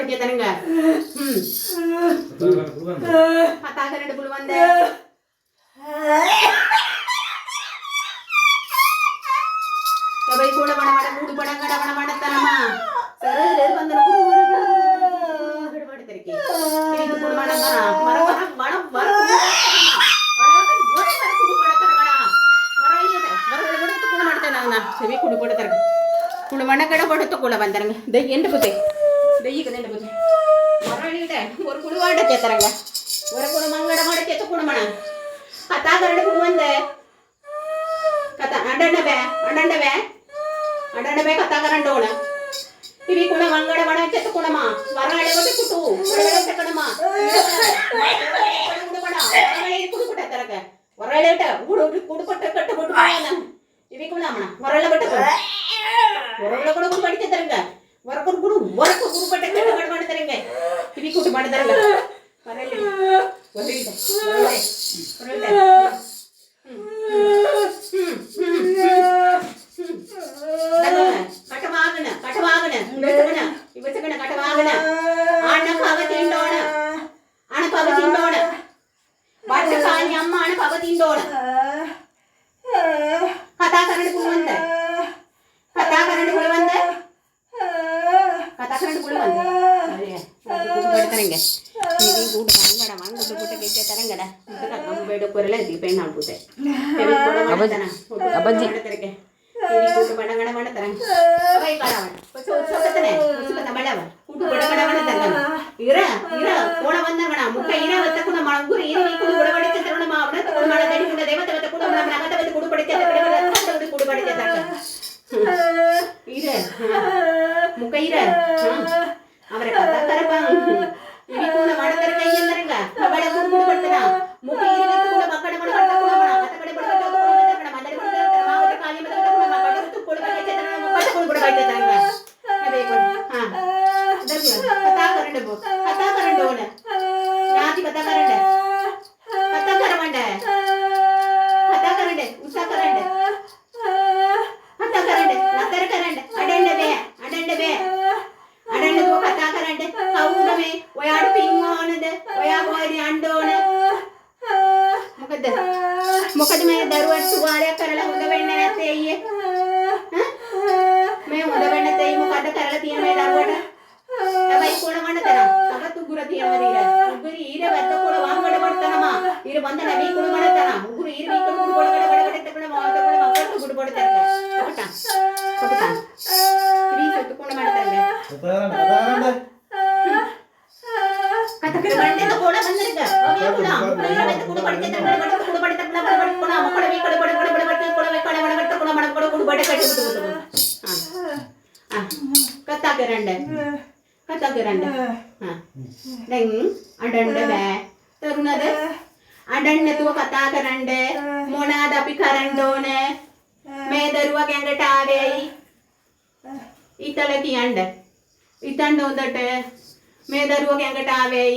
படிக்க தருங்க கத்தாக்க 2 புழு வந்து சபை கூட வட மூடு படம் கட வட தரமா சரே வந்து படுத்திருக்கே இது கூட வடங்கடா மர வடம் வர செவி குடு போட்டு தரங்க குடு மணக்கட போட்டு கூட வந்துருங்க தெய் எண்டு புத்தே தெய்க்கு எண்டு புத்தே மரணிட ஒரு குடுவாட சேத்தறங்க ஒரு குடு மங்கட மாட சேத்த குடுமண கத்தா கரண்டு குடு வந்த கத்தா அடண்டவே கத்தா கரண்டோಣ ಇವಿ ಕೂಡ ಮಂಗಡ ಬಣ ಚೆತ್ತ ಕುಣಮ ವರಳೆ ಒಟ್ಟು ಕುಟು ವರಳೆ ತಕಣಮ ಕುಡು ಬಣ ವರಳೆ ಕುಡು ಕುಟ ತರಕ ವರಳೆ ಟ ಕುಡು ಕುಡು ಪಟ್ಟ ಕಟ್ಟ ಬಿಟ್ಟು ಬಣ ಇವಿ ಕೂಡ ಮಣ ವರಳೆ ಬಟ್ಟ ವರಳೆ ಕೂಡ ಕುಡು ಬಡಿತ ತರಂಗ ವರಕರು ಕುಡು ವರಕು ಕುಡು ಪಟ್ಟ ಕಟ್ಟ ಬಣ ಬಣ ತರಂಗ ಇವಿ ಕುಡು ಬಣ ತರಂಗ ವರಳೆ ವರಳೆ ವರಳೆ கட்டவாகன இவச்சகன கட்டவாகன ஆன பவதிண்டோன வாட்டகாணி அம்மா ஆன பவதிண்டோன கதா கரண்டு குளு வந்த அரே குடு படுத்தறங்க நீ கூடு வாங்கடா வாங்குட்டு போட்டு கேக்க தரங்கட இதுக்கு கம்பேட பொருள தி பெண்ணா போதே அபஜி தரங்க ini kudu mana terang. Apa ikaran? Kocok ketene. Kocok tambalawa. Kudu mana terang. Ira. Kona bandar mana? Muka ira wata kuna mangur ira kudu bada terang ma avna kudu mana tadi kudu devata wata kudu mana nagata wata kudu padite kudu padite terang. Ira. Muka ira. Amare kata karapang. Ini kudu mana terang ayyan teranga. Kabada kudu padtena. Muka ira wata kudu makkada mana kata kudu mana kata kade padta kudu mana teranga madari padta teranga wata kali madari कुड़ बाइते तंगा अबे को हां दरला कथा करंड बोल यादी कथा करंड उसा करंड नतर करंड अडंड बे दो कथा करंड कौडमे ओयाड पिंगोनद ओया गोरी अंडोन මොකද මේ දරුවට සුවාරයක් කරලා හොද වෙන්නේ නැත්තේ අයියේ මේ හොද වෙන්නේ නැත්තේ මොකද කරලා තියෙන මේ දරුවට හැබැයි කොණ වන්න තරම් තවත් උගුර තියෙනවා ඊර උගුර ඊර වැද්ද කොළ වංගඩ වඩතනම ඊර බඳ නැවි කොළ වඩ තරම් උගුර ඊර වී කොළ කොළ ගඩ තකන මාත කොළ මකට උගුර පොඩ තරක කොටා ඉරි සතු කොණ වඩ තරක කතා කරන්නේ කොළ වන්නරක ඔය කොළ ඊර වැද්ද කොළ පඩිත තරක කොළ පඩිත තරක කොළ මොකඩ වී කොළ කොළ बड़े कटे बुट कथा करंड हां दें अडंड बे तरुणद अडंड तू कथा करंड मोनाद अपि करंडोने मे दरुवा गेंगट आवेई इतल कियंड इतंड उदट मे दरुवा गेंगट आवेई